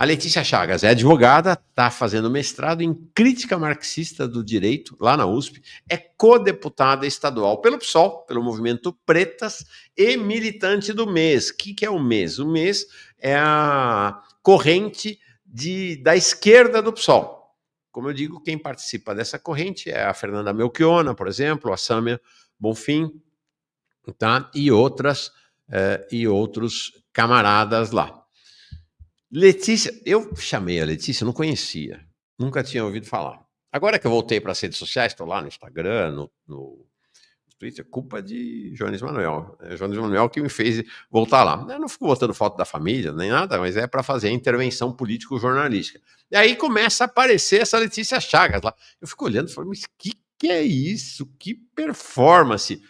A Letícia Chagas é advogada, está fazendo mestrado em crítica marxista do direito, lá na USP, é co-deputada estadual pelo PSOL, pelo Movimento Pretas, e militante do MES. O que é o MES? O MES é a corrente da esquerda do PSOL. Como eu digo, quem participa dessa corrente é a Fernanda Melchiona, por exemplo, a Sâmia Bonfim, tá? E outros camaradas lá. Letícia, eu chamei a Letícia, não conhecia, nunca tinha ouvido falar. Agora que eu voltei para as redes sociais, estou lá no Instagram, no Twitter, culpa de Jones Manuel. É Jones Manuel que me fez voltar lá. Eu não fico botando foto da família, nem nada, mas é para fazer a intervenção político-jornalística. E aí começa a aparecer essa Letícia Chagas lá. Eu fico olhando e falo, mas que é isso? Que performance!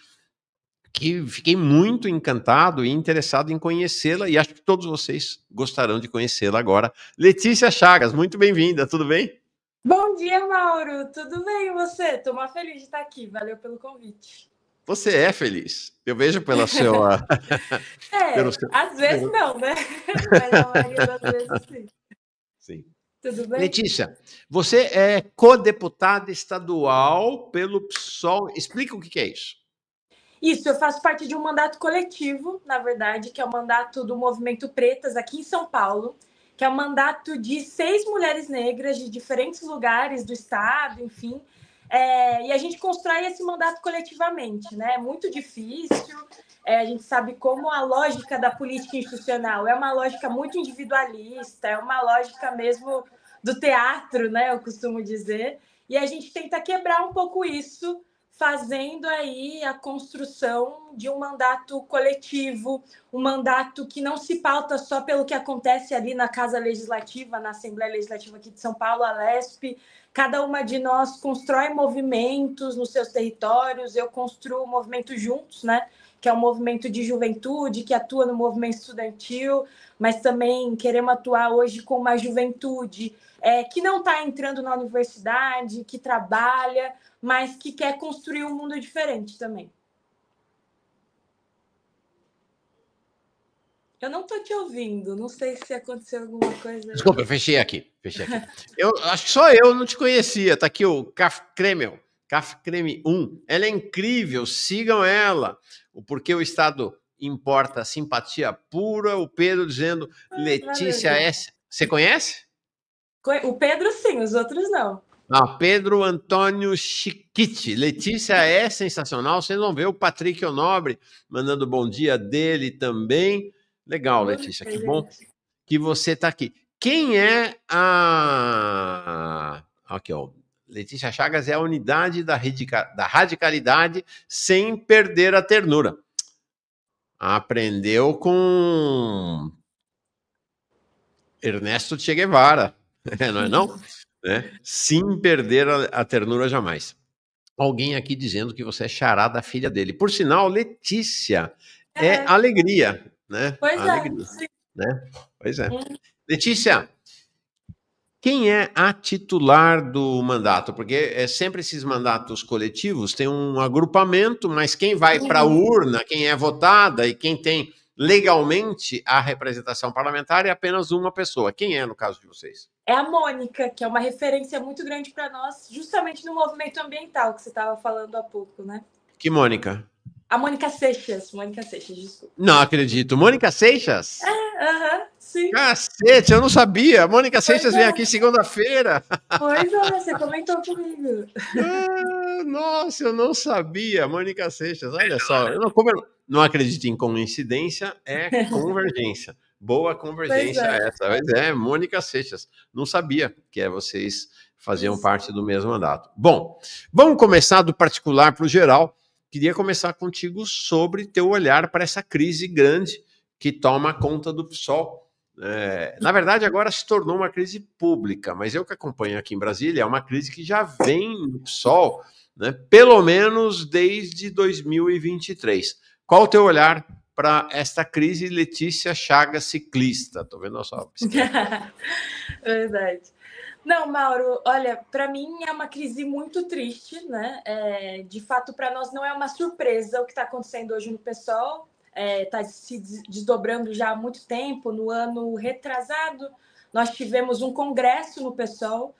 Que fiquei muito encantado e interessado em conhecê-la, e acho que todos vocês gostarão de conhecê-la agora. Letícia Chagas, muito bem-vinda, tudo bem? Bom dia, Mauro, tudo bem e você? Estou muito feliz de estar aqui, valeu pelo convite. Você é feliz, eu vejo pela sua... Às vezes não, né? Mas a maioria das vezes sim. Sim. Tudo bem? Letícia, você é co-deputada estadual pelo PSOL, explica o que é isso. Isso, eu faço parte de um mandato coletivo, na verdade, que é o mandato do Movimento Pretas aqui em São Paulo, que é um mandato de 6 mulheres negras de diferentes lugares do estado, enfim. E a gente constrói esse mandato coletivamente, né? É muito difícil. A gente sabe como a lógica da política institucional é uma lógica muito individualista, é uma lógica mesmo do teatro, né? Eu costumo dizer. E a gente tenta quebrar um pouco isso, fazendo aí a construção de um mandato coletivo, um mandato que não se pauta só pelo que acontece ali na Casa Legislativa, na Assembleia Legislativa aqui de São Paulo, a LESP. Cada uma de nós constrói movimentos nos seus territórios, eu construo o movimento Juntos, né? Que é um movimento de juventude, que atua no movimento estudantil, mas também queremos atuar hoje com uma juventude que não está entrando na universidade, que trabalha, mas que quer construir um mundo diferente também. Eu não estou te ouvindo, não sei se aconteceu alguma coisa. Desculpa, eu fechei aqui. Eu acho que só eu não te conhecia. Tá aqui o Café Creme 1. Ela é incrível, sigam ela. O Porquê o Estado Importa Simpatia Pura. O Pedro dizendo, Letícia S. Você conhece? O Pedro sim, os outros não. Pedro Antônio Chiquite. Letícia é sensacional. Vocês vão ver o Patrick Onobre mandando bom dia dele também. Legal, Letícia. Que bom que você está aqui. Quem é a... Aqui, ó. Letícia Chagas é a unidade da radicalidade sem perder a ternura. Aprendeu com Ernesto Che Guevara, não é não? Sem perder a ternura jamais. Alguém aqui dizendo que você é xará da filha dele. Por sinal, Letícia é alegria, né? Pois alegria, né? Pois é. Letícia, quem é a titular do mandato? Porque sempre esses mandatos coletivos têm um agrupamento, mas quem vai para a urna, quem é votada e quem tem legalmente a representação parlamentar é apenas uma pessoa. Quem é no caso de vocês? É a Mônica, que é uma referência muito grande para nós, justamente no movimento ambiental que você estava falando há pouco, né? Que Mônica? A Mônica Seixas, desculpa. Não acredito. Mônica Seixas? Sim. Cacete, eu não sabia. A Mônica Seixas vem aqui segunda-feira. Pois é, você comentou comigo. Nossa, eu não sabia. Mônica Seixas, olha só. Como eu não acredito em coincidência, é convergência. Boa convergência essa. Mas Mônica Seixas. Não sabia que vocês faziam parte do mesmo mandato. Bom, vamos começar do particular para o geral. Queria começar contigo sobre teu olhar para essa crise grande que toma conta do PSOL. Na verdade, agora se tornou uma crise pública, mas eu que acompanho aqui em Brasília, é uma crise que já vem no PSOL, né, pelo menos desde 2023. Qual o teu olhar para esta crise, Letícia Chagas ciclista? Estou vendo a sua bicicleta. Verdade. Não, Mauro, olha, para mim é uma crise muito triste, né? De fato, para nós não é uma surpresa o que está acontecendo hoje no PSOL. Está se desdobrando já há muito tempo. No ano retrasado, nós tivemos um congresso no PSOL.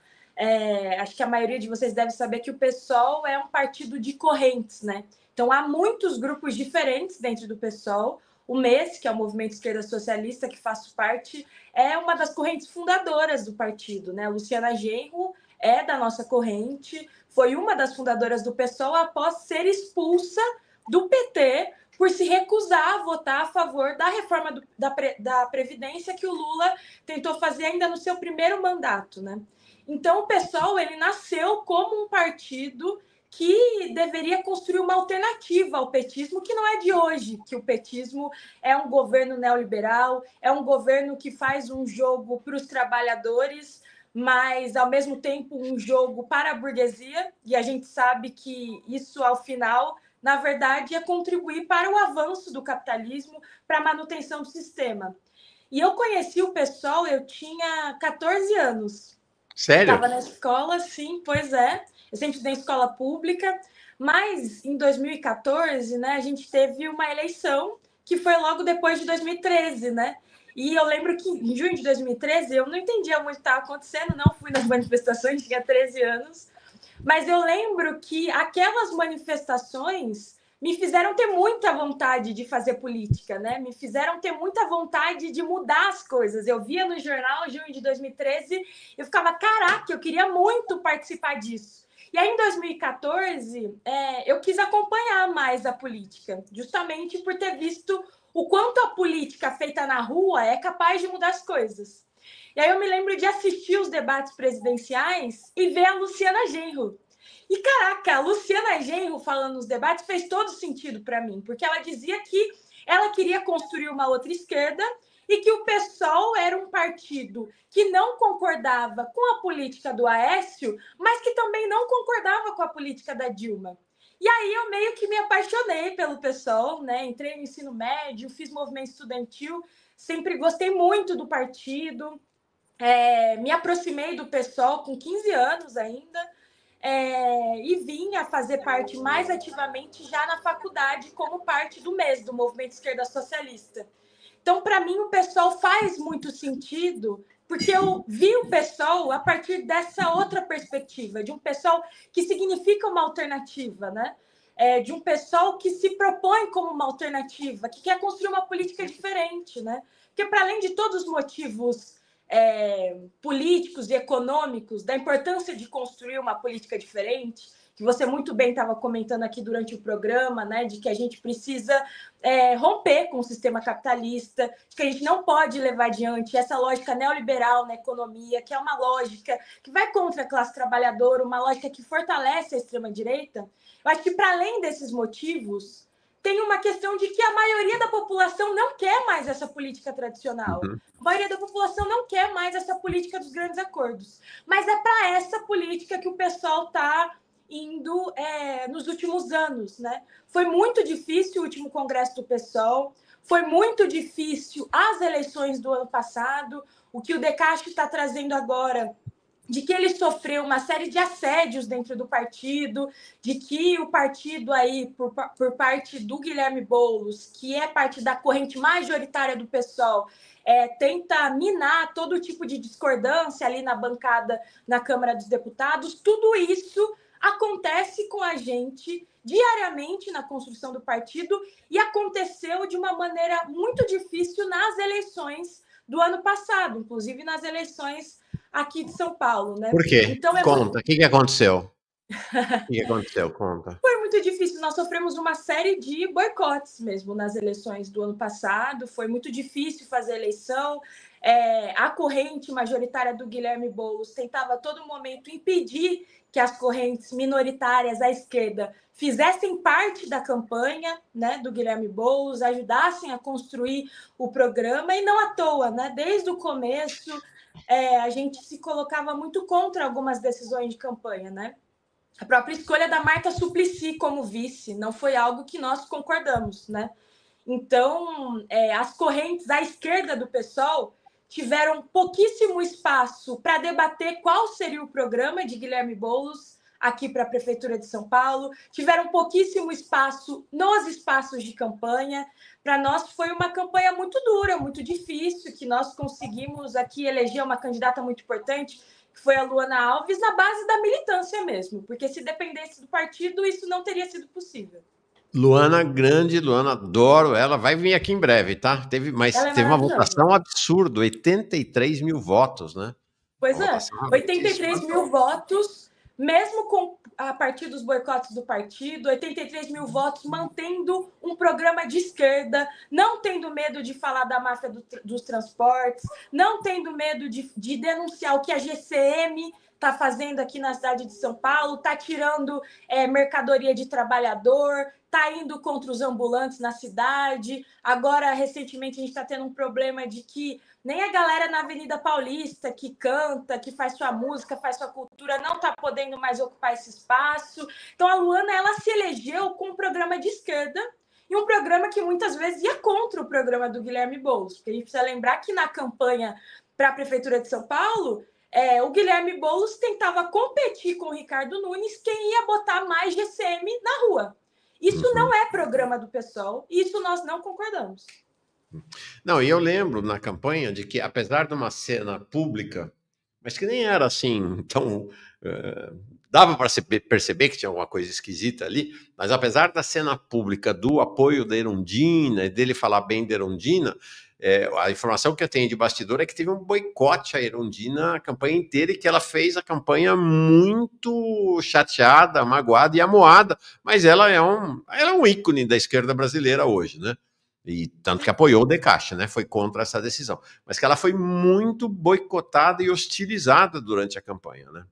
Acho que a maioria de vocês deve saber que o PSOL é um partido de correntes, né? Então, há muitos grupos diferentes dentro do PSOL. O MES, que é o Movimento Esquerda Socialista, que faço parte, é uma das correntes fundadoras do partido, né? Luciana Genro é da nossa corrente, foi uma das fundadoras do PSOL após ser expulsa do PT por se recusar a votar a favor da reforma da Previdência que o Lula tentou fazer ainda no seu primeiro mandato, né? Então, o PSOL, ele nasceu como um partido que deveria construir uma alternativa ao petismo, que não é de hoje, que o petismo é um governo neoliberal, é um governo que faz um jogo para os trabalhadores, mas, ao mesmo tempo, um jogo para a burguesia, e a gente sabe que isso, ao final, na verdade, é contribuir para o avanço do capitalismo, para a manutenção do sistema. E eu conheci o PSOL, eu tinha 14 anos. Sério? Estava na escola, sim, pois é. Eu sempre estudei em escola pública, mas em 2014, né, a gente teve uma eleição que foi logo depois de 2013, né? E eu lembro que em junho de 2013 eu não entendia muito o que estava acontecendo, não fui nas manifestações, tinha 13 anos, mas eu lembro que aquelas manifestações me fizeram ter muita vontade de fazer política, né? Me fizeram ter muita vontade de mudar as coisas. Eu via no jornal, junho de 2013, eu ficava, caraca, eu queria muito participar disso. E aí, em 2014, eu quis acompanhar mais a política, justamente por ter visto o quanto a política feita na rua é capaz de mudar as coisas. E aí eu me lembro de assistir os debates presidenciais e ver a Luciana Genro. E, caraca, a Luciana Genro falando nos debates fez todo sentido para mim, porque ela dizia que ela queria construir uma outra esquerda e que o PSOL era um partido que não concordava com a política do Aécio, mas que também não concordava com a política da Dilma. E aí eu meio que me apaixonei pelo PSOL, né? Entrei no ensino médio, fiz movimento estudantil, sempre gostei muito do partido, me aproximei do PSOL com 15 anos ainda, e vim a fazer parte mais ativamente já na faculdade como parte do MES, do Movimento Esquerda Socialista. Então, para mim, o PSOL faz muito sentido, porque eu vi o PSOL a partir dessa outra perspectiva, de um PSOL que significa uma alternativa, né? De um PSOL que se propõe como uma alternativa, que quer construir uma política diferente, né? Porque, para além de todos os motivos políticos e econômicos, da importância de construir uma política diferente, que você muito bem estava comentando aqui durante o programa, né, de que a gente precisa romper com o sistema capitalista, de que a gente não pode levar adiante essa lógica neoliberal na economia, que é uma lógica que vai contra a classe trabalhadora, uma lógica que fortalece a extrema-direita. Eu acho que, para além desses motivos, tem uma questão de que a maioria da população não quer mais essa política tradicional. Uhum. A maioria da população não quer mais essa política dos grandes acordos. Mas é para essa política que o pessoal está indo nos últimos anos, né? Foi muito difícil o último congresso do PSOL, foi muito difícil as eleições do ano passado, o que o De Castro está trazendo agora, de que ele sofreu uma série de assédios dentro do partido, de que o partido aí, por parte do Guilherme Boulos, que é parte da corrente majoritária do PSOL, tenta minar todo tipo de discordância ali na bancada na Câmara dos Deputados. Tudo isso acontece com a gente diariamente na construção do partido e aconteceu de uma maneira muito difícil nas eleições do ano passado, inclusive nas eleições aqui de São Paulo, né? Por quê? Então, Conta, o que aconteceu? O que aconteceu? Conta. Foi muito difícil, nós sofremos uma série de boicotes mesmo nas eleições do ano passado, foi muito difícil fazer eleição, a corrente majoritária do Guilherme Boulos tentava a todo momento impedir que as correntes minoritárias à esquerda fizessem parte da campanha, né, do Guilherme Boulos, ajudassem a construir o programa, e não à toa, né, desde o começo a gente se colocava muito contra algumas decisões de campanha, né? A própria escolha da Marta Suplicy como vice não foi algo que nós concordamos, né? Então, as correntes à esquerda do PSOL tiveram pouquíssimo espaço para debater qual seria o programa de Guilherme Boulos aqui para a Prefeitura de São Paulo, tiveram pouquíssimo espaço nos espaços de campanha para nós foi uma campanha muito dura, muito difícil, que nós conseguimos aqui eleger uma candidata muito importante, que foi a Luana Alves, na base da militância mesmo, porque se dependesse do partido, isso não teria sido possível. Luana, grande, Luana, adoro ela, vai vir aqui em breve, tá? Mas Ela é teve uma maravilhosa. votação absurda, 83 mil votos, né? Pois Uma é, votação 83 altíssima. mil votos, mesmo com a partir dos boicotes do partido, 83 mil votos mantendo um programa de esquerda, não tendo medo de falar da máfia dos transportes, não tendo medo de denunciar o que a GCM está fazendo aqui na cidade de São Paulo, está tirando mercadoria de trabalhador, está indo contra os ambulantes na cidade. Agora, recentemente, a gente está tendo um problema de que nem a galera na Avenida Paulista, que canta, que faz sua música, faz sua cultura, não está podendo mais ocupar esse espaço. Então, a Luana, ela se elegeu com um programa de esquerda e um programa que muitas vezes ia contra o programa do Guilherme Boulos. Porque a gente precisa lembrar que na campanha para a Prefeitura de São Paulo, o Guilherme Boulos tentava competir com o Ricardo Nunes quem ia botar mais GCM na rua. Isso não é programa do PSOL e isso nós não concordamos. Não, e eu lembro na campanha de que, apesar de uma cena pública, mas que nem era assim, então dava para perceber que tinha alguma coisa esquisita ali, mas apesar da cena pública do apoio da Erundina e dele falar bem da Erundina, a informação que eu tenho de bastidor é que teve um boicote à Erundina a campanha inteira e que ela fez a campanha muito chateada, magoada e amuada, mas ela é um ícone da esquerda brasileira hoje, né? E tanto que apoiou o Decaixa, né? Foi contra essa decisão. Mas que ela foi muito boicotada e hostilizada durante a campanha, né?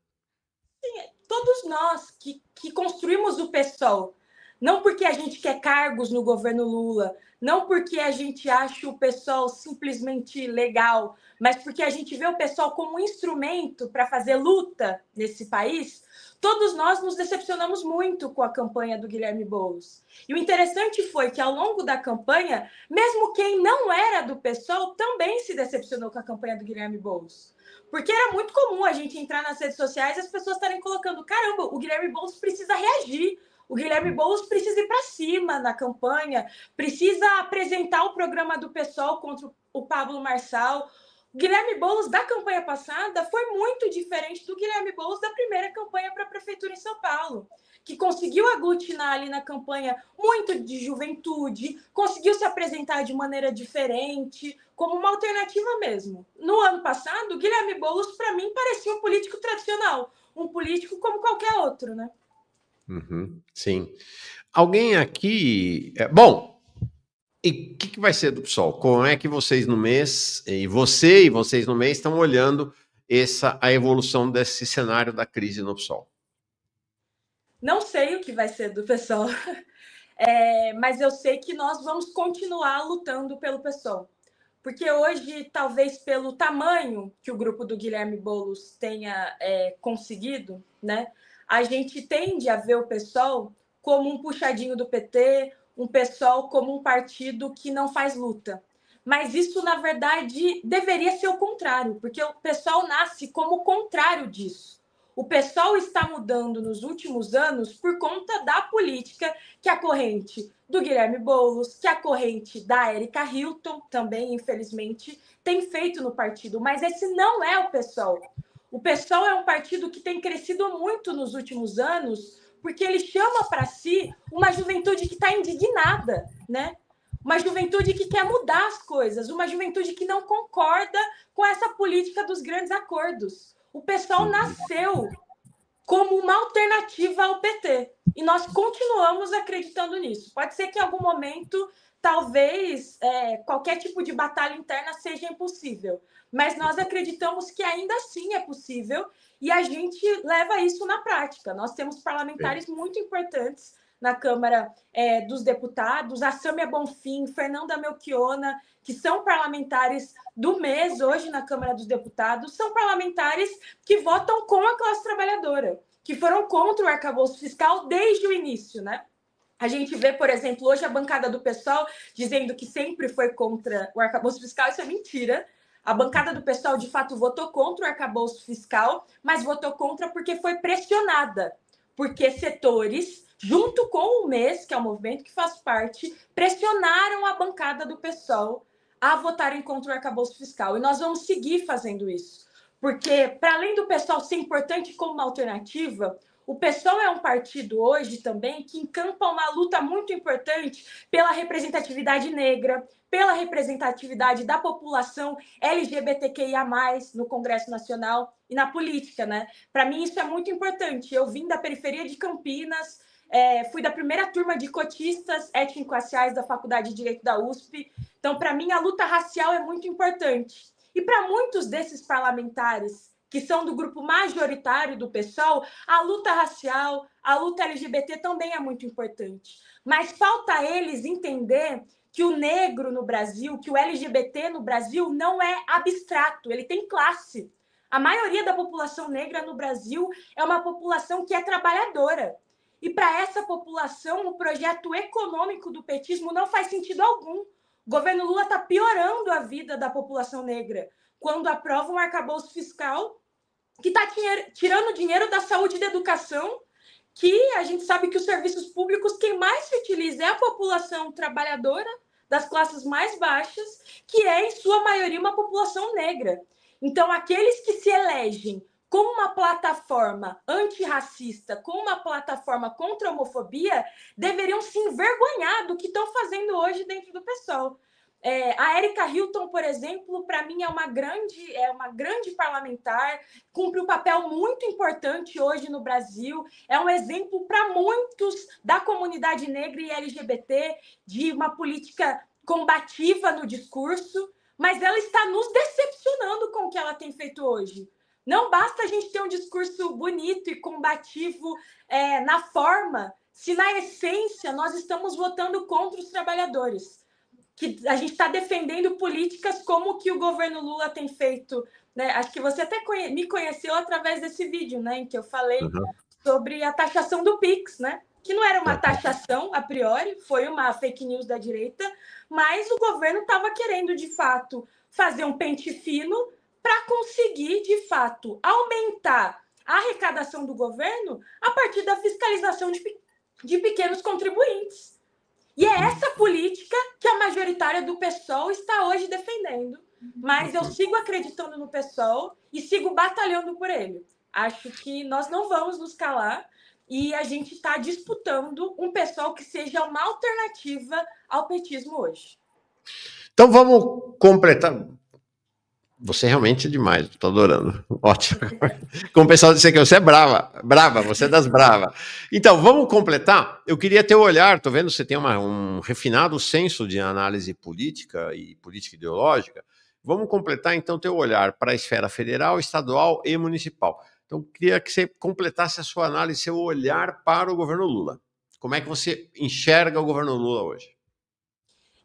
Sim, todos nós que construímos o PSOL, não porque a gente quer cargos no governo Lula, não porque a gente acha o PSOL simplesmente legal, mas porque a gente vê o PSOL como um instrumento para fazer luta nesse país, todos nós nos decepcionamos muito com a campanha do Guilherme Boulos. E o interessante foi que, ao longo da campanha, mesmo quem não era do PSOL também se decepcionou com a campanha do Guilherme Boulos. Porque era muito comum a gente entrar nas redes sociais e as pessoas estarem colocando: caramba, o Guilherme Boulos precisa reagir. O Guilherme Boulos precisa ir para cima na campanha, precisa apresentar o programa do PSOL contra o Pablo Marçal. O Guilherme Boulos da campanha passada foi muito diferente do Guilherme Boulos da primeira campanha para a Prefeitura em São Paulo, que conseguiu aglutinar ali na campanha muito de juventude, conseguiu se apresentar de maneira diferente, como uma alternativa mesmo. No ano passado, o Guilherme Boulos, para mim, parecia um político tradicional, um político como qualquer outro, né? Sim. Alguém aqui... Bom, e o que vai ser do PSOL? Como é que vocês no mês, e vocês no mês, estão olhando a evolução desse cenário da crise no PSOL? Não sei o que vai ser do PSOL, mas eu sei que nós vamos continuar lutando pelo PSOL. Porque hoje, talvez pelo tamanho que o grupo do Guilherme Boulos tenha conseguido, né, a gente tende a ver o PSOL como um puxadinho do PT, um PSOL como um partido que não faz luta. Mas isso, na verdade, deveria ser o contrário, porque o PSOL nasce como o contrário disso. O PSOL está mudando nos últimos anos por conta da política que a corrente do Guilherme Boulos, que a corrente da Érica Hilton, também, infelizmente, tem feito no partido. Mas esse não é o PSOL. O PSOL é um partido que tem crescido muito nos últimos anos porque ele chama para si uma juventude que está indignada, né? Uma juventude que quer mudar as coisas, uma juventude que não concorda com essa política dos grandes acordos. O PSOL nasceu como uma alternativa ao PT. E nós continuamos acreditando nisso. Pode ser que em algum momento, talvez, qualquer tipo de batalha interna seja impossível. Mas nós acreditamos que ainda assim é possível e a gente leva isso na prática. Nós temos parlamentares muito importantes na Câmara dos Deputados, a Sâmia Bonfim, Fernanda Melchiona, que são parlamentares do mês hoje na Câmara dos Deputados, são parlamentares que votam com a classe trabalhadora, que foram contra o arcabouço fiscal desde o início, né? A gente vê, por exemplo, hoje a bancada do PSOL dizendo que sempre foi contra o arcabouço fiscal, isso é mentira. A bancada do PSOL, de fato, votou contra o arcabouço fiscal, mas votou contra porque foi pressionada, porque setores junto com o MES, que é o movimento que faz parte, pressionaram a bancada do PSOL a votarem contra o arcabouço fiscal. E nós vamos seguir fazendo isso. Porque, para além do PSOL ser importante como uma alternativa, o PSOL é um partido hoje também que encampa uma luta muito importante pela representatividade negra, pela representatividade da população LGBTQIA+, no Congresso Nacional e na política, né? Para mim isso é muito importante. Eu vim da periferia de Campinas, fui da primeira turma de cotistas étnico-raciais da Faculdade de Direito da USP. Então, para mim, a luta racial é muito importante. E para muitos desses parlamentares que são do grupo majoritário do PSOL, a luta racial, a luta LGBT também é muito importante. Mas falta a eles entender que o negro no Brasil, que o LGBT no Brasil não é abstrato, ele tem classe. A maioria da população negra no Brasil é uma população que é trabalhadora. E para essa população, o projeto econômico do petismo não faz sentido algum. O governo Lula está piorando a vida da população negra quando aprova um arcabouço fiscal que está tirando dinheiro da saúde e da educação, que a gente sabe que os serviços públicos, quem mais se utiliza é a população trabalhadora, das classes mais baixas, que é, em sua maioria, uma população negra. Então, aqueles que se elegem como uma plataforma antirracista, como uma plataforma contra a homofobia, deveriam se envergonhar do que estão fazendo hoje dentro do PSOL. A Erika Hilton, por exemplo, para mim é uma grande parlamentar, cumpre um papel muito importante hoje no Brasil, é um exemplo para muitos da comunidade negra e LGBT de uma política combativa no discurso, mas ela está nos decepcionando com o que ela tem feito hoje. Não basta a gente ter um discurso bonito e combativo na forma, se na essência nós estamos votando contra os trabalhadores. Que a gente está defendendo políticas como que o governo Lula tem feito, né? Acho que você até me conheceu através desse vídeo, né? Em que eu falei sobre a taxação do Pix, né? Que não era uma taxação a priori, foi uma fake news da direita, mas o governo estava querendo, de fato, fazer um pente fino para conseguir, de fato, aumentar a arrecadação do governo a partir da fiscalização de pequenos contribuintes. E é essa política que a majoritária do PSOL está hoje defendendo. Mas eu sigo acreditando no PSOL e sigo batalhando por ele. Acho que nós não vamos nos calar e a gente está disputando um PSOL que seja uma alternativa ao petismo hoje. Então vamos completar. Você realmente é demais, estou adorando. Ótimo. Como o pessoal disse que você é brava, você é das bravas. Então, vamos completar? Eu queria ter o olhar, estou vendo que você tem um refinado senso de análise política e política ideológica. Vamos completar, então, teu olhar para a esfera federal, estadual e municipal. Então, queria que você completasse a sua análise, seu olhar para o governo Lula. Como é que você enxerga o governo Lula hoje?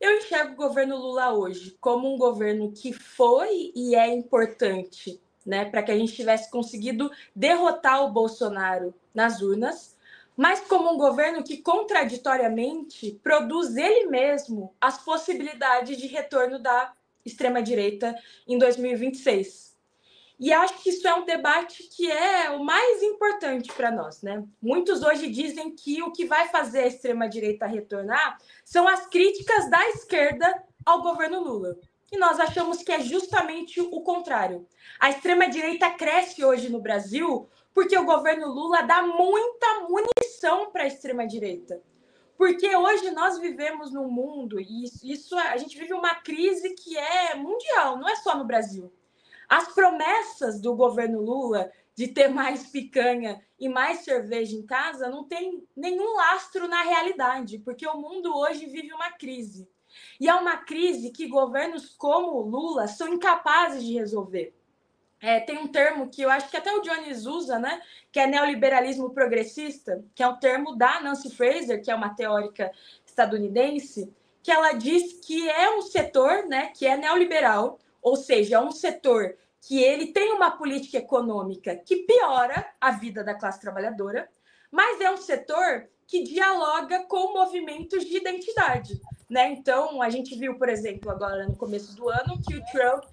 Eu enxergo o governo Lula hoje como um governo que foi e é importante, né, para que a gente tivesse conseguido derrotar o Bolsonaro nas urnas, mas como um governo que, contraditoriamente, produz ele mesmo as possibilidades de retorno da extrema-direita em 2026. E acho que isso é um debate que é o mais importante para nós, né? Muitos hoje dizem que o que vai fazer a extrema-direita retornar são as críticas da esquerda ao governo Lula. E nós achamos que é justamente o contrário. A extrema-direita cresce hoje no Brasil porque o governo Lula dá muita munição para a extrema-direita. Porque hoje nós vivemos num mundo, e a gente vive uma crise que é mundial, não é só no Brasil. As promessas do governo Lula de ter mais picanha e mais cerveja em casa não tem nenhum lastro na realidade, porque o mundo hoje vive uma crise. E é uma crise que governos como o Lula são incapazes de resolver. Tem um termo que eu acho que até o Jones usa, né? Que é neoliberalismo progressista, que é um termo da Nancy Fraser, que é uma teórica estadunidense, que ela diz que é um setor, né, que é neoliberal, ou seja, é um setor que ele tem uma política econômica que piora a vida da classe trabalhadora, mas é um setor que dialoga com movimentos de identidade, né? Então, a gente viu, por exemplo, agora no começo do ano, que o Trump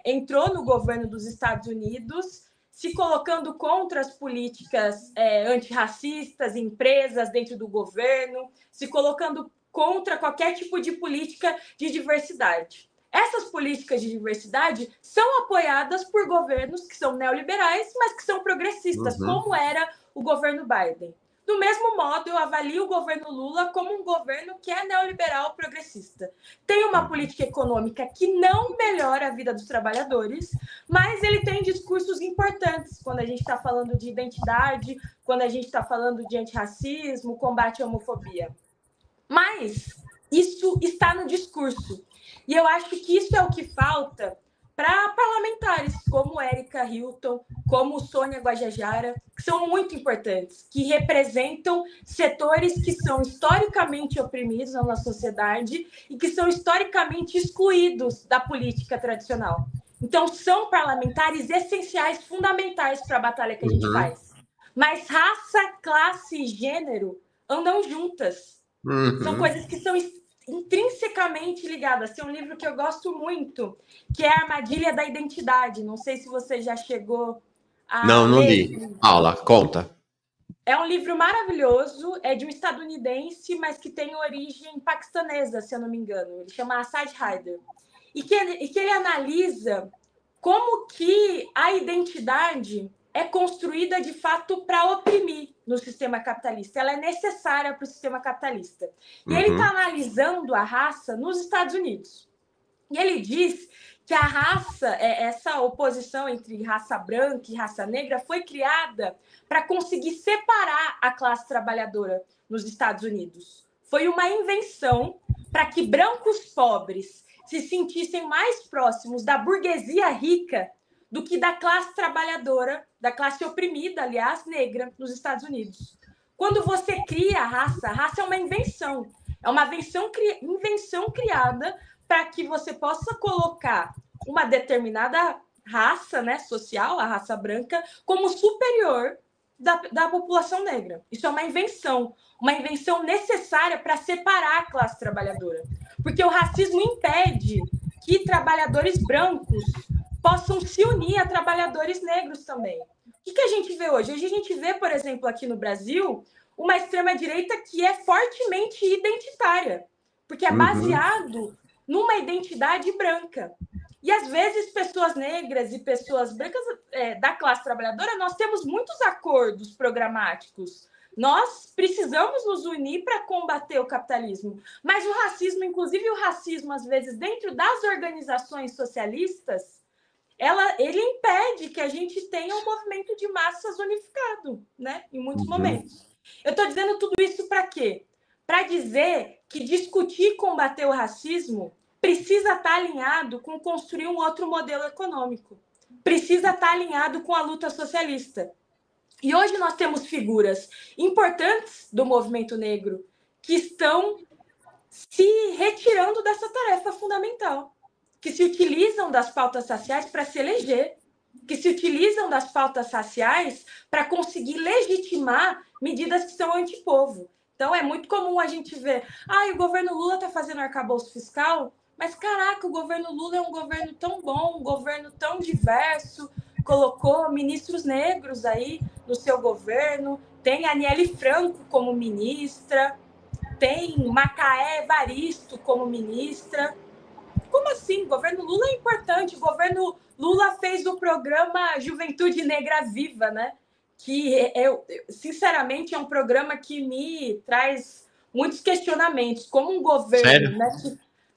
entrou no governo dos Estados Unidos se colocando contra as políticas antirracistas, empresas dentro do governo, se colocando contra qualquer tipo de política de diversidade. Essas políticas de diversidade são apoiadas por governos que são neoliberais, mas que são progressistas, como era o governo Biden. Do mesmo modo, eu avalio o governo Lula como um governo que é neoliberal progressista. Tem uma política econômica que não melhora a vida dos trabalhadores, mas ele tem discursos importantes quando a gente está falando de identidade, quando a gente está falando de antirracismo, combate à homofobia. Mas isso está no discurso. E eu acho que isso é o que falta para parlamentares como Érica Hilton, como Sônia Guajajara, que são muito importantes, que representam setores que são historicamente oprimidos na nossa sociedade e que são historicamente excluídos da política tradicional. Então, são parlamentares essenciais, fundamentais para a batalha que a gente faz. Mas raça, classe e gênero andam juntas. São coisas que são intrinsecamente ligadas. Tem um livro que eu gosto muito, que é a Armadilha da Identidade. Não sei se você já chegou a não li. Aula, conta. É um livro maravilhoso, é de um estadunidense, mas que tem origem paquistanesa, se eu não me engano. Ele chama Asad Haider. E que ele analisa como que a identidade é construída, de fato, para oprimir no sistema capitalista. Ela é necessária para o sistema capitalista. E ele está analisando a raça nos Estados Unidos. E ele diz que a raça, essa oposição entre raça branca e raça negra, foi criada para conseguir separar a classe trabalhadora nos Estados Unidos. Foi uma invenção para que brancos pobres se sentissem mais próximos da burguesia rica do que da classe trabalhadora, da classe oprimida, aliás, negra, nos Estados Unidos. Quando você cria a raça é uma invenção. É uma invenção criada para que você possa colocar uma determinada raça, né, social, a raça branca, como superior da população negra. Isso é uma invenção necessária para separar a classe trabalhadora. Porque o racismo impede que trabalhadores brancos possam se unir a trabalhadores negros também. O que a gente vê hoje? Hoje a gente vê, por exemplo, aqui no Brasil, uma extrema-direita que é fortemente identitária, porque é baseado numa identidade branca. E, às vezes, pessoas negras e pessoas brancas da classe trabalhadora, nós temos muitos acordos programáticos. Nós precisamos nos unir para combater o capitalismo. Mas o racismo, inclusive o racismo, às vezes, dentro das organizações socialistas, ele impede que a gente tenha um movimento de massas unificado, né? Em muitos momentos. Eu estou dizendo tudo isso para quê? Para dizer que discutir e combater o racismo precisa estar alinhado com construir um outro modelo econômico. Precisa estar alinhado com a luta socialista. E hoje nós temos figuras importantes do movimento negro que estão se retirando dessa tarefa fundamental, que se utilizam das pautas raciais para se eleger, que se utilizam das pautas raciais para conseguir legitimar medidas que são antipovo. Então, é muito comum a gente ver, o governo Lula está fazendo arcabouço fiscal, mas, caraca, o governo Lula é um governo tão bom, um governo tão diverso, colocou ministros negros aí no seu governo, tem a Aniele Franco como ministra, tem Macaé Evaristo como ministra. Como assim? O governo Lula é importante. O governo Lula fez o programa Juventude Negra Viva, né? Que, sinceramente, é um programa que me traz muitos questionamentos. Como um governo... Sério? Né,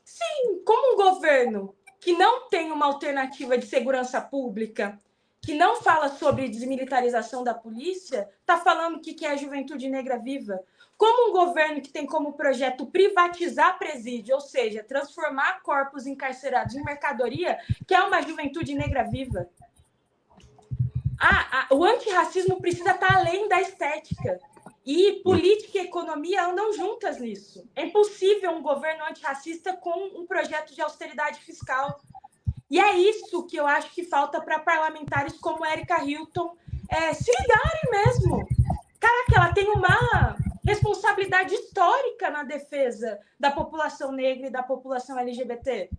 sim, como um governo que não tem uma alternativa de segurança pública, que não fala sobre desmilitarização da polícia, está falando que é a Juventude Negra Viva. Como um governo que tem como projeto privatizar presídio, ou seja, transformar corpos encarcerados em mercadoria, que é uma juventude negra viva. O antirracismo precisa estar além da estética. E política e economia andam juntas nisso. É impossível um governo antirracista com um projeto de austeridade fiscal. E é isso que eu acho que falta para parlamentares como Érica Hilton se ligarem mesmo. Caraca, ela tem uma responsabilidade histórica na defesa da população negra e da população LGBT.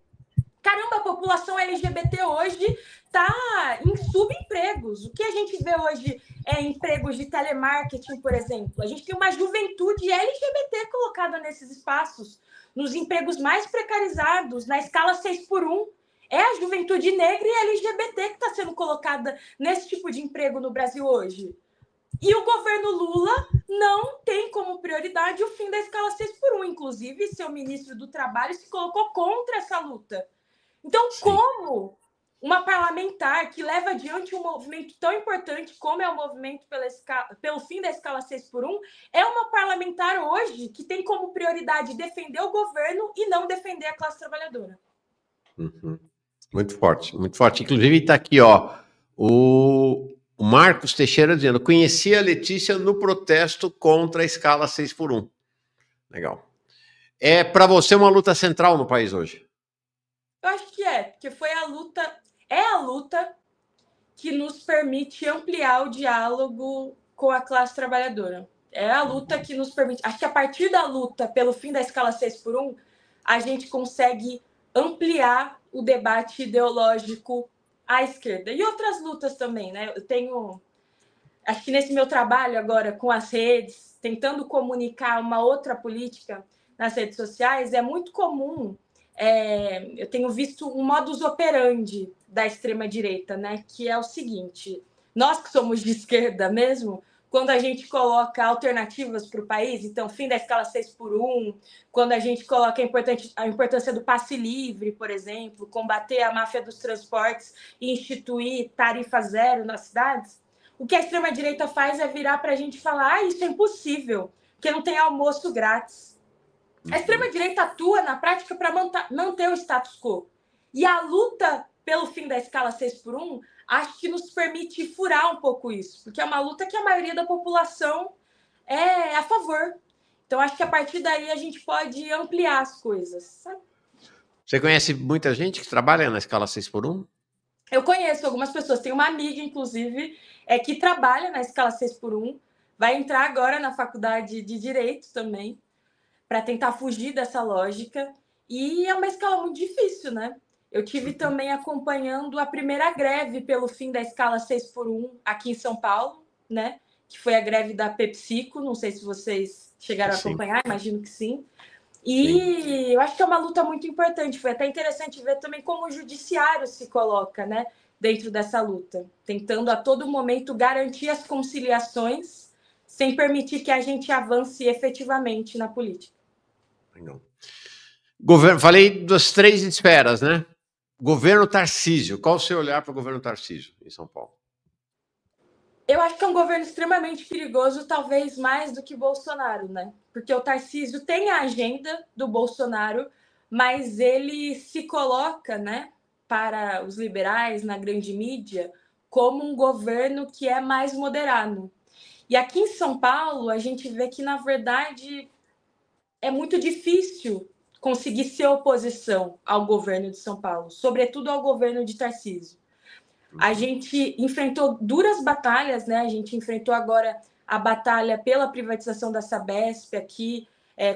Caramba, a população LGBT hoje está em subemprego. empregos. O que a gente vê hoje é empregos de telemarketing, por exemplo. A gente tem uma juventude LGBT colocada nesses espaços, nos empregos mais precarizados, na escala 6x1. É a juventude negra e LGBT que está sendo colocada nesse tipo de emprego no Brasil hoje. E o governo Lula não tem como prioridade o fim da escala 6x1. Inclusive, seu ministro do Trabalho se colocou contra essa luta. Então, sim, como uma parlamentar que leva adiante um movimento tão importante como é o movimento pelo fim da escala 6x1, é uma parlamentar hoje que tem como prioridade defender o governo e não defender a classe trabalhadora? Uhum. Muito forte, muito forte. Inclusive está aqui, ó, o Marcos Teixeira dizendo: conheci a Letícia no protesto contra a escala 6x1. Legal. É para você uma luta central no país hoje? Eu acho que porque foi a luta que nos permite ampliar o diálogo com a classe trabalhadora. É a luta que nos permite. Acho que a partir da luta pelo fim da escala 6x1, a gente consegue ampliar o debate ideológico à esquerda. E outras lutas também, né? Eu tenho. Acho que nesse meu trabalho agora com as redes, tentando comunicar uma outra política nas redes sociais, é muito comum. Eu tenho visto um modus operandi da extrema-direita, né? Que é o seguinte: nós que somos de esquerda mesmo, quando a gente coloca alternativas para o país, então fim da escala 6x1, quando a gente coloca a importância do passe livre, por exemplo, combater a máfia dos transportes e instituir tarifa zero nas cidades, o que a extrema-direita faz é virar para a gente falar: isso é impossível, porque não tem almoço grátis. A extrema-direita atua na prática para manter o status quo. E a luta pelo fim da escala 6x1 acho que nos permite furar um pouco isso, porque é uma luta que a maioria da população é a favor. Então, acho que a partir daí a gente pode ampliar as coisas, sabe? Você conhece muita gente que trabalha na escala 6x1? Eu conheço algumas pessoas. Tem uma amiga, inclusive, que trabalha na escala 6x1, vai entrar agora na faculdade de Direito também, para tentar fugir dessa lógica. E é uma escala muito difícil, né? Eu tive também acompanhando a primeira greve pelo fim da escala 6x1 aqui em São Paulo, né? Que foi a greve da PepsiCo. Não sei se vocês chegaram a acompanhar, imagino que sim. E eu acho que é uma luta muito importante. Foi até interessante ver também como o judiciário se coloca, né, dentro dessa luta, tentando a todo momento garantir as conciliações sem permitir que a gente avance efetivamente na política. Falei das 3 esferas, né? Governo Tarcísio. Qual o seu olhar para o governo Tarcísio em São Paulo? Eu acho que é um governo extremamente perigoso, talvez mais do que Bolsonaro, né? Porque o Tarcísio tem a agenda do Bolsonaro, mas ele se coloca, né, para os liberais na grande mídia como um governo que é mais moderado. E aqui em São Paulo, a gente vê que, na verdade, é muito difícil conseguir ser oposição ao governo de São Paulo, sobretudo ao governo de Tarcísio. A gente enfrentou duras batalhas, né? A gente enfrentou agora a batalha pela privatização da Sabesp aqui,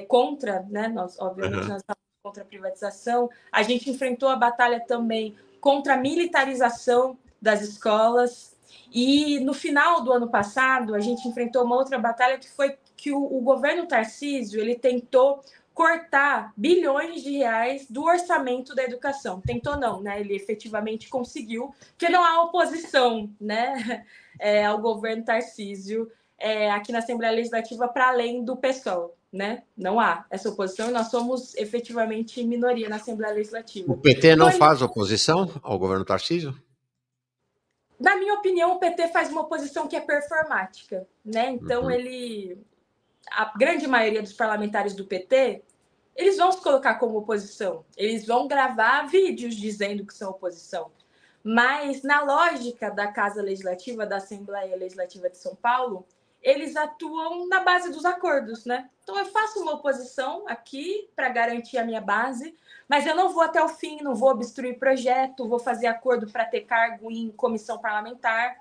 contra, né? Nós, obviamente, nós estamos contra a privatização. A gente enfrentou a batalha também contra a militarização das escolas. E no final do ano passado, a gente enfrentou uma outra batalha que foi que o governo Tarcísio, ele tentou cortar bilhões de reais do orçamento da educação. Tentou não, né? Ele efetivamente conseguiu, porque não há oposição, né, ao governo Tarcísio aqui na Assembleia Legislativa para além do PSOL, né? Não há essa oposição e nós somos efetivamente minoria na Assembleia Legislativa. O PT não faz oposição ao governo Tarcísio? Na minha opinião, o PT faz uma oposição que é performática, né? Então, a grande maioria dos parlamentares do PT, eles vão se colocar como oposição. Eles vão gravar vídeos dizendo que são oposição. Mas, na lógica da Casa Legislativa, da Assembleia Legislativa de São Paulo, eles atuam na base dos acordos, né? Então, eu faço uma oposição aqui para garantir a minha base, mas eu não vou até o fim, não vou obstruir projeto, vou fazer acordo para ter cargo em comissão parlamentar.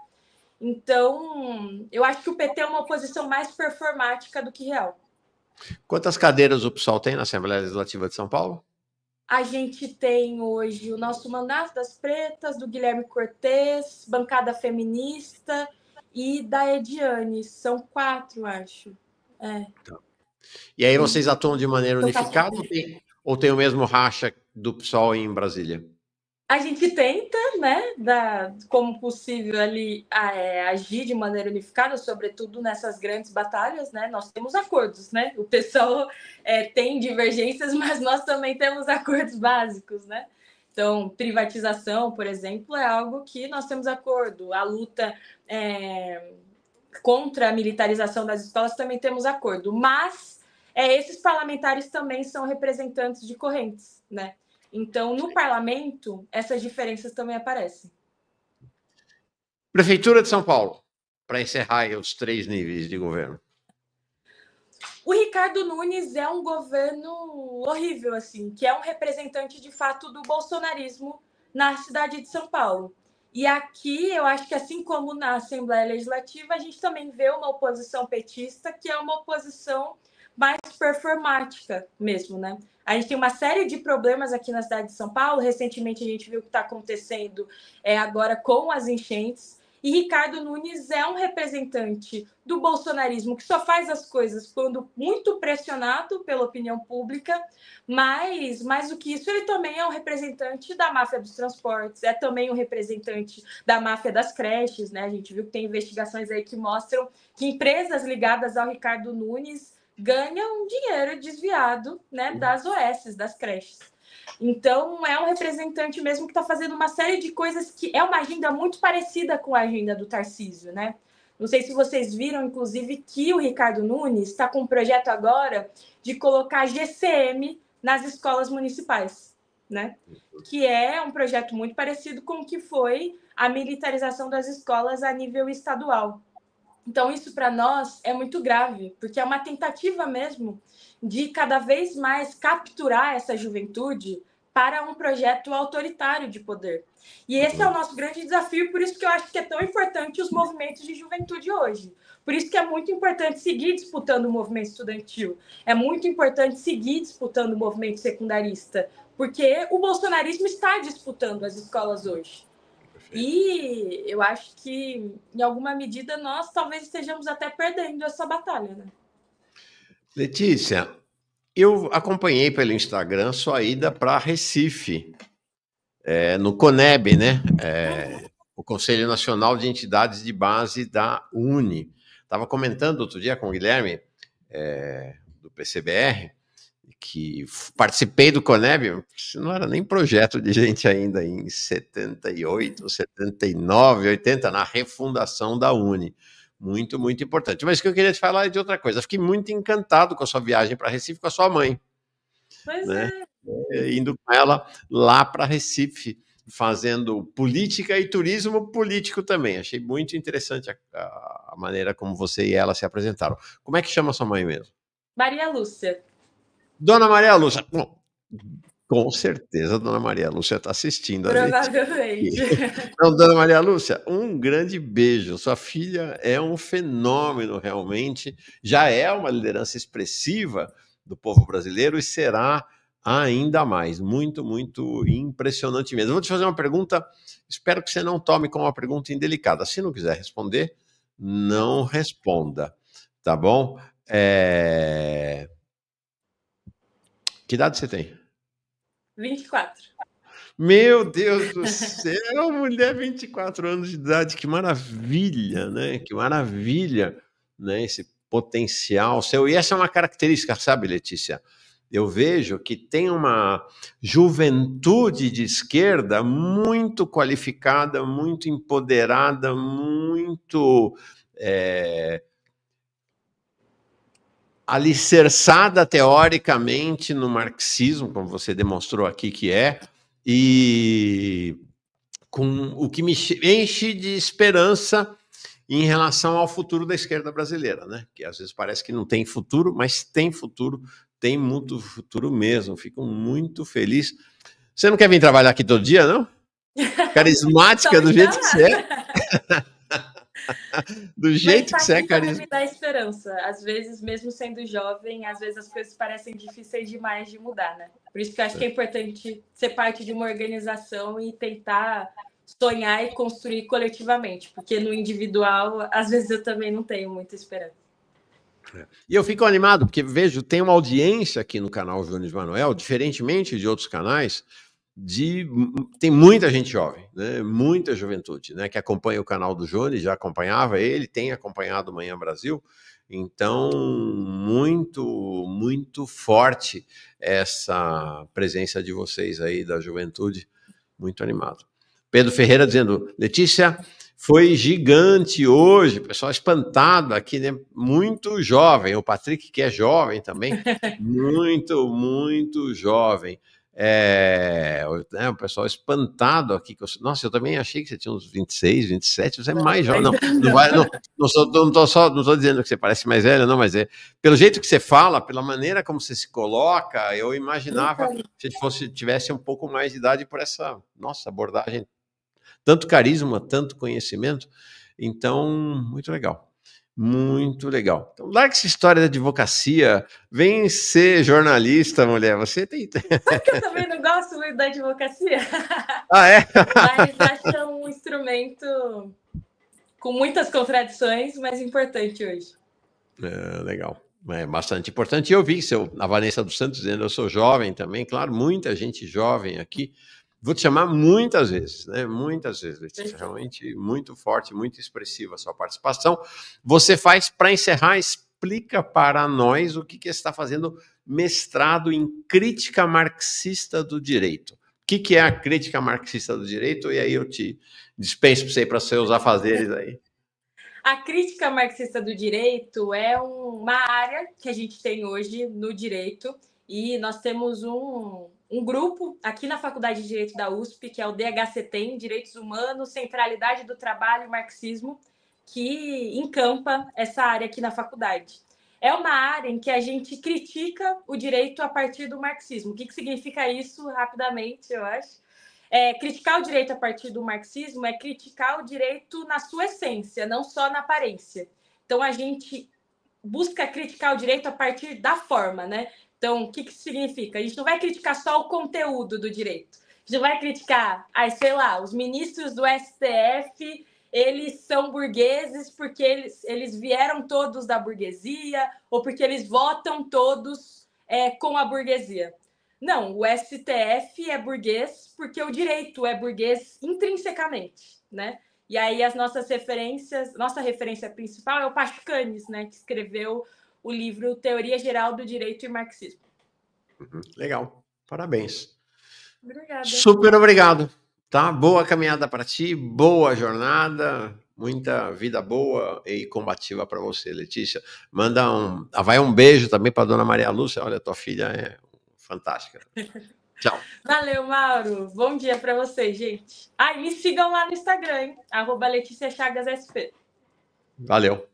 Então, eu acho que o PT é uma oposição mais performática do que real. Quantas cadeiras o PSOL tem na Assembleia Legislativa de São Paulo? A gente tem hoje o nosso Mandato das Pretas, do Guilherme Cortez, Bancada Feminista e da Ediane. São 4, acho. E aí vocês atuam de maneira Eu faço... unificada ou tem o mesmo racha do PSOL em Brasília? A gente tenta, né, como possível ali agir de maneira unificada, sobretudo nessas grandes batalhas, né? Nós temos acordos, né? O pessoal tem divergências, mas nós também temos acordos básicos, né? Então, privatização, por exemplo, é algo que nós temos acordo. A luta contra a militarização das escolas também temos acordo. Mas esses parlamentares também são representantes de correntes, né? Então, no parlamento, essas diferenças também aparecem. Prefeitura de São Paulo, para encerrar os 3 níveis de governo. O Ricardo Nunes é um governo horrível, assim, que é um representante, de fato, do bolsonarismo na cidade de São Paulo. E aqui, eu acho que, assim como na Assembleia Legislativa, a gente também vê uma oposição petista, que é uma oposição mais performática mesmo, né? A gente tem uma série de problemas aqui na cidade de São Paulo. Recentemente, a gente viu o que está acontecendo agora com as enchentes. E Ricardo Nunes é um representante do bolsonarismo que só faz as coisas quando muito pressionado pela opinião pública, mas mais do que isso, ele também é um representante da máfia dos transportes, é também um representante da máfia das creches, né? A gente viu que tem investigações aí que mostram que empresas ligadas ao Ricardo Nunes ganham dinheiro desviado, né, das OS, das creches. Então, é um representante mesmo que está fazendo uma série de coisas que é uma agenda muito parecida com a agenda do Tarcísio, né? Não sei se vocês viram, inclusive, que o Ricardo Nunes está com um projeto agora de colocar GCM nas escolas municipais, né? Que é um projeto muito parecido com o que foi a militarização das escolas a nível estadual. Então, isso para nós é muito grave, porque é uma tentativa mesmo de cada vez mais capturar essa juventude para um projeto autoritário de poder. E esse é o nosso grande desafio, por isso que eu acho que é tão importante os movimentos de juventude hoje. Por isso que é muito importante seguir disputando o movimento estudantil. É muito importante seguir disputando o movimento secundarista, porque o bolsonarismo está disputando as escolas hoje. E eu acho que, em alguma medida, nós talvez estejamos até perdendo essa batalha, né? Letícia, eu acompanhei pelo Instagram sua ida para Recife, no CONEB, né? O Conselho Nacional de Entidades de Base da UNE. Estava comentando outro dia com o Guilherme, do PCBR, que participei do CONEB, não era nem projeto de gente ainda, em 78, 79, 80, na refundação da UNE. Muito, muito importante. Mas o que eu queria te falar é de outra coisa. Eu fiquei muito encantado com a sua viagem para Recife com a sua mãe. Pois né? Indo com ela lá para Recife, fazendo política e turismo político também. Achei muito interessante a maneira como você e ela se apresentaram. Como é que chama sua mãe mesmo? Maria Lúcia. Dona Maria Lúcia. Bom, com certeza, Dona Maria Lúcia está assistindo. Provavelmente. Então, Dona Maria Lúcia, um grande beijo. Sua filha é um fenômeno, realmente. Já é uma liderança expressiva do povo brasileiro e será ainda mais. Muito, muito impressionante mesmo. Vou te fazer uma pergunta, espero que você não tome como uma pergunta indelicada. Se não quiser responder, não responda, tá bom? Que idade você tem? 24. Meu Deus do céu, mulher, 24 anos de idade, que maravilha, né? Que maravilha, né? Esse potencial seu. E essa é uma característica, sabe, Letícia? Eu vejo que tem uma juventude de esquerda muito qualificada, muito empoderada, muito alicerçada teoricamente no marxismo, como você demonstrou aqui que e com o que me enche de esperança em relação ao futuro da esquerda brasileira, né? Que às vezes parece que não tem futuro, mas tem futuro, tem muito futuro mesmo. Fico muito feliz. Você não quer vir trabalhar aqui todo dia, não? Carismática do jeito que você é. Do jeito que Pensar você é aqui também carisma. me dá esperança. Às vezes, mesmo sendo jovem, às vezes as coisas parecem difíceis demais de mudar, né? Por isso que eu acho que é importante ser parte de uma organização e tentar sonhar e construir coletivamente, porque no individual, às vezes eu também não tenho muita esperança. E eu fico animado, porque vejo, tem uma audiência aqui no canal Jones Manuel, diferentemente de outros canais, tem muita gente jovem, né? Muita juventude, né? Que acompanha o canal do Jones, já acompanhava ele, tem acompanhado o Manhã Brasil. Então, muito forte essa presença de vocês aí da juventude, muito animado. Pedro Ferreira dizendo, Letícia, foi gigante hoje, pessoal espantado aqui, né? Muito jovem, o Patrick que é jovem também, muito jovem. Né, o pessoal espantado aqui. Nossa, eu também achei que você tinha uns 26, 27, você é mais jovem. Não estou dizendo que você parece mais velho, não, mas pelo jeito que você fala, pela maneira como você se coloca, eu imaginava que você tivesse um pouco mais de idade por essa nossa abordagem. Tanto carisma, tanto conhecimento. Então, muito legal. Muito legal. Então, larga essa história da advocacia. Vem ser jornalista, mulher. Você tem. Sabe que eu também não gosto muito da advocacia? Ah, é? Mas acho que é um instrumento com muitas contradições, mas importante hoje. Legal. É bastante importante. E eu vi a Vanessa dos Santos dizendo, eu sou jovem também. Claro, muita gente jovem aqui. Vou te chamar muitas vezes, né? Muitas vezes, Letícia. Realmente muito forte, muito expressiva a sua participação. Você faz, para encerrar, explica para nós o que você está fazendo mestrado em crítica marxista do direito. O que é a crítica marxista do direito? E aí eu te dispenso para você usar afazeres aí. A crítica marxista do direito é uma área que a gente tem hoje no direito e nós temos um grupo aqui na Faculdade de Direito da USP, que é o DHCT, Direitos Humanos, Centralidade do Trabalho e Marxismo, que encampa essa área aqui na faculdade. É uma área em que a gente critica o direito a partir do marxismo. O que significa isso, rapidamente, eu acho? Criticar o direito a partir do marxismo é criticar o direito na sua essência, não só na aparência. Então, a gente busca criticar o direito a partir da forma, né? Então, o que significa? A gente não vai criticar só o conteúdo do direito. A gente não vai criticar, sei lá, os ministros do STF, eles são burgueses porque eles vieram todos da burguesia ou porque eles votam todos com a burguesia. Não, o STF é burguês porque o direito é burguês intrinsecamente, né? E aí as nossas referências, nossa referência principal é o Pachucanes, né, que escreveu o livro Teoria Geral do Direito e Marxismo. Legal, parabéns. Obrigada. Super obrigado, tá? Boa caminhada para ti, boa jornada, muita vida boa e combativa para você, Letícia. Vai um beijo também para dona Maria Lúcia. Olha, tua filha é fantástica. Tchau. Valeu, Mauro. Bom dia para vocês, gente. Me sigam lá no Instagram, hein? @LeticiaChagasSP. Valeu.